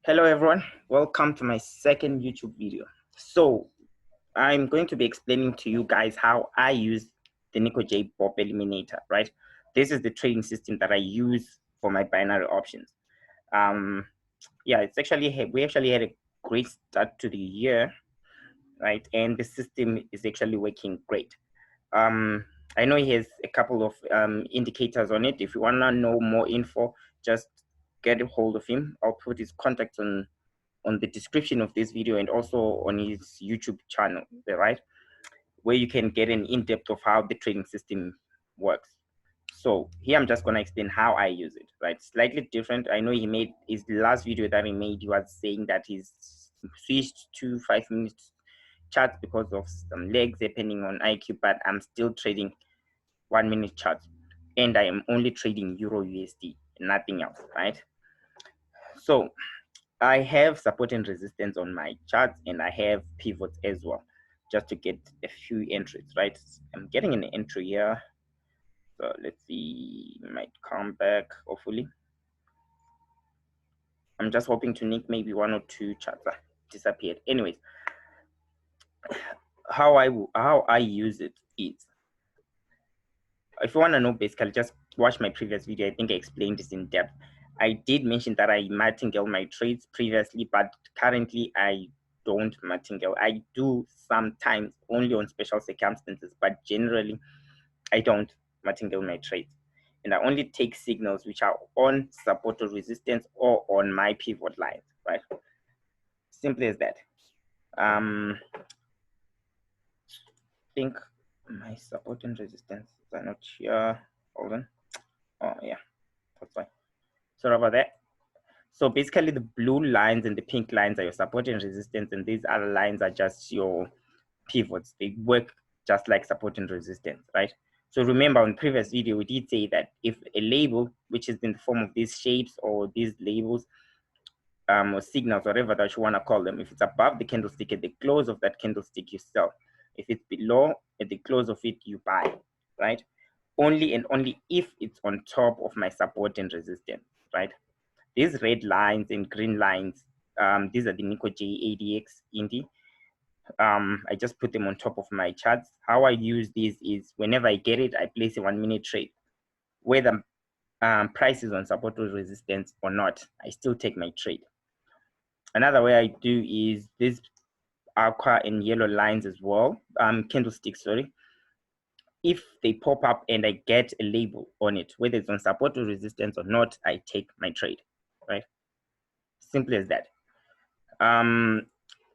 Hello everyone, welcome to my second YouTube video. So I'm going to be explaining to you guys how I use the nicoj BOP eliminator, right? This is the trading system that I use for my binary options. Yeah, we actually had a great start to the year, right? And the system is actually working great. I know he has a couple of indicators on it. If you want to know more info, just get a hold of him. I'll put his contacts on the description of this video and also on his YouTube channel, right? Where you can get an in-depth of how the trading system works. So here I'm just going to explain how I use it, right? Slightly different. I know he made his last video that he made, he was saying that he's switched to 5-minute charts because of some legs depending on IQ, but I'm still trading 1-minute charts and I am only trading Euro USD, nothing else, right? So I have support and resistance on my charts and I have pivots as well, just to get a few entries, right? I'm getting an entry here. So let's see, it might come back, hopefully. I'm just hoping to nick maybe 1 or 2 charts disappeared. Anyways, how I use it is, if you want to know, basically just watch my previous video. I think I explained this in depth. I did mention that I martingale my trades previously, but currently I don't martingale. I do sometimes only on special circumstances, but generally I don't martingale my trades. And I only take signals which are on support or resistance or on my pivot lines, right? Simply as that. I think my support and resistance are not here. Hold on. Oh yeah, that's fine. Sorry about that. So basically the blue lines and the pink lines are your support and resistance, and these other lines are just your pivots. They work just like support and resistance, right? So remember, on previous video, we did say that if a label, which is in the form of these shapes or these labels, or signals, whatever that you want to call them, if it's above the candlestick, at the close of that candlestick, you sell. If it's below, at the close of it, you buy, right? Only and only if it's on top of my support and resistance, right? These red lines and green lines, these are the nicoj ADX Indy. I just put them on top of my charts. How I use these is whenever I get it, I place a 1-minute trade. Whether price is on support or resistance or not, I still take my trade. Another way I do is these aqua and yellow lines as well, candlesticks, sorry. If they pop up and I get a label on it, whether it's on support or resistance or not, I take my trade, right? Simple as that.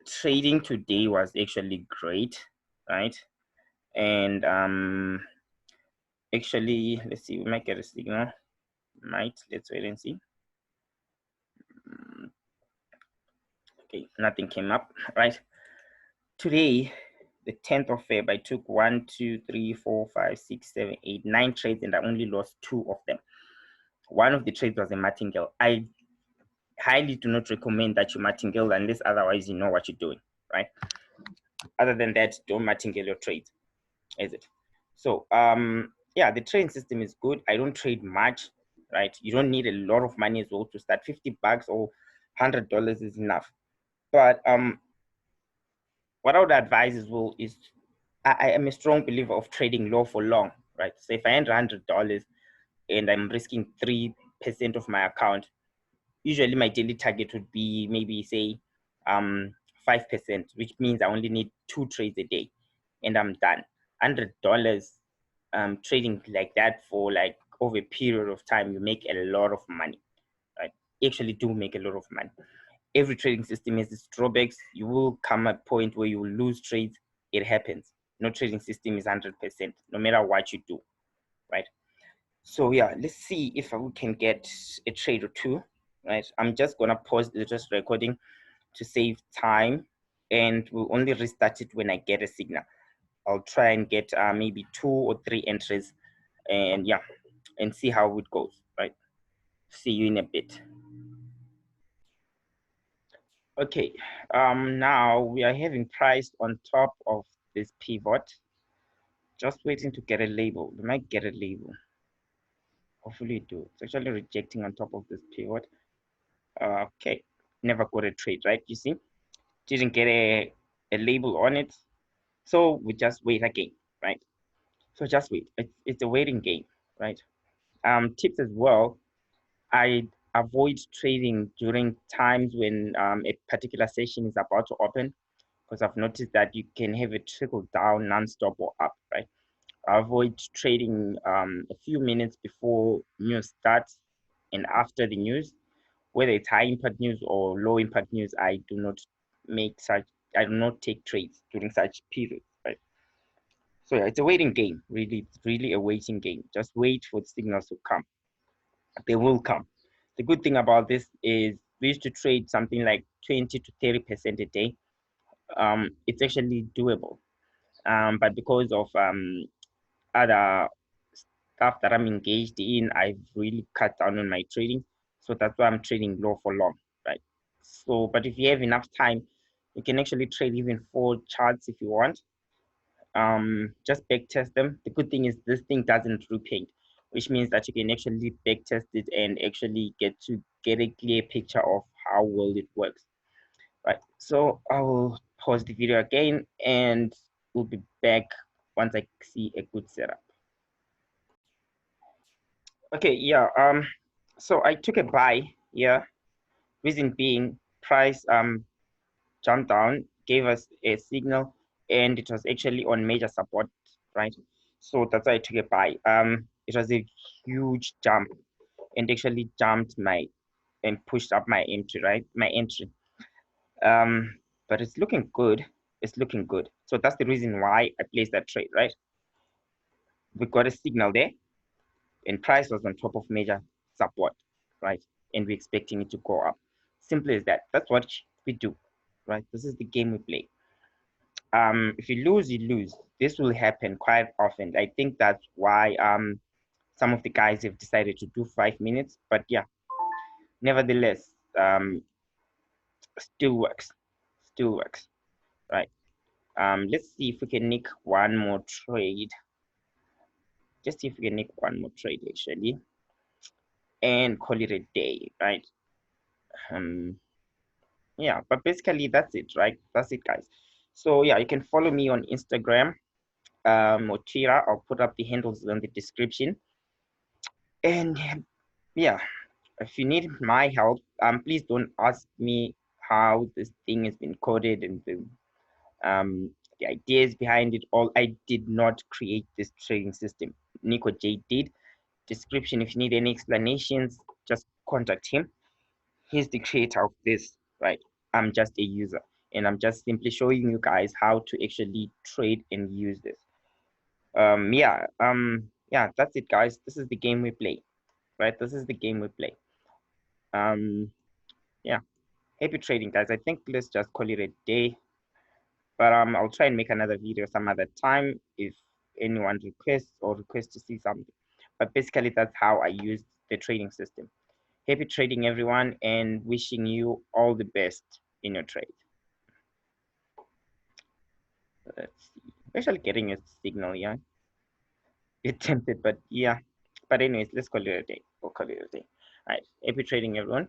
Trading today was actually great, right? And actually, let's see, we might get a signal. Let's wait and see. Okay, nothing came up, right? Today, the 10th of Feb, I took 1, 2, 3, 4, 5, 6, 7, 8, 9 trades, and I only lost 2 of them. One of the trades was a martingale. I highly do not recommend that you martingale unless otherwise you know what you're doing, right? Other than that, don't martingale your trades, is it? So yeah, the trading system is good. I don't trade much, right? You don't need a lot of money as well to start. $50 or $100 is enough. But what I would advise as well is I am a strong believer of trading low for long, right? So if I enter $100 and I'm risking 3% of my account, usually my daily target would be maybe say 5%, which means I only need 2 trades a day and I'm done. $100 trading like that for like over a period of time, you make a lot of money, right? You actually do make a lot of money. Every trading system has its drawbacks. You will come at a point where you will lose trades. It happens. No trading system is 100%, no matter what you do, right? So yeah, let's see if we can get a trade or two, right? I'm just gonna pause the just recording to save time, and we'll only restart it when I get a signal. I'll try and get maybe 2 or 3 entries, and yeah, and see how it goes, right? See you in a bit. Okay, now we are having price on top of this pivot, just waiting to get a label. We might get a label. Hopefully it do. It's actually rejecting on top of this pivot. Okay, never got a trade, right? You see, didn't get a label on it. So we just wait again, right? So just wait. It's a waiting game, right? Tips as well. I avoid trading during times when a particular session is about to open, because I've noticed that you can have it trickle down nonstop or up, right? I avoid trading a few minutes before news starts and after the news, whether it's high impact news or low impact news. I do not take trades during such periods, right? So yeah, it's a waiting game. Really, it's really a waiting game. Just wait for the signals to come. They will come. The good thing about this is we used to trade something like 20 to 30% a day. It's actually doable. But because of other stuff that I'm engaged in, I've really cut down on my trading. So that's why I'm trading low for long, right? So, but if you have enough time, you can actually trade even 4 charts if you want. Just back test them. The good thing is this thing doesn't repaint, which means that you can actually back test it and actually get a clear picture of how well it works, right? So I will pause the video again and we'll be back once I see a good setup. Okay, yeah. So I took a buy. Yeah. Reason being, price jumped down, gave us a signal, and it was actually on major support, right? So that's why I took a buy. It was a huge jump, and actually jumped my and pushed up my entry, right? My entry. But it's looking good. It's looking good. So that's the reason why I placed that trade, right? We got a signal there, and price was on top of major support, right? And we're expecting it to go up. Simple as that. That's what we do, right? This is the game we play. If you lose, you lose. This will happen quite often. I think that's why some of the guys have decided to do 5 minutes. But yeah, nevertheless, still works. Still works, right? Let's see if we can nick one more trade. Just see if we can nick one more trade actually, and call it a day, right? Um, yeah, but basically that's it, right? That's it, guys. So yeah, you can follow me on Instagram, or Twitter. I'll put up the handles in the description. And yeah, if you need my help, please don't ask me how this thing has been coded and the ideas behind it all. I did not create this trading system. Nicoj did. Description, if you need any explanations, just contact him. He's the creator of this, right? I'm just a user, and I'm just simply showing you guys how to actually trade and use this. Yeah, that's it, guys. This is the game we play, right? This is the game we play. Yeah, happy trading, guys. I think let's just call it a day. But I'll try and make another video some other time if anyone requests to see something. But basically, that's how I use the trading system. Happy trading, everyone, and wishing you all the best in your trade. Let's see. Actually, getting a signal, yeah. Bit tempted, but yeah. But anyways, let's call it a day. We'll call it a day. All right. Happy trading, everyone.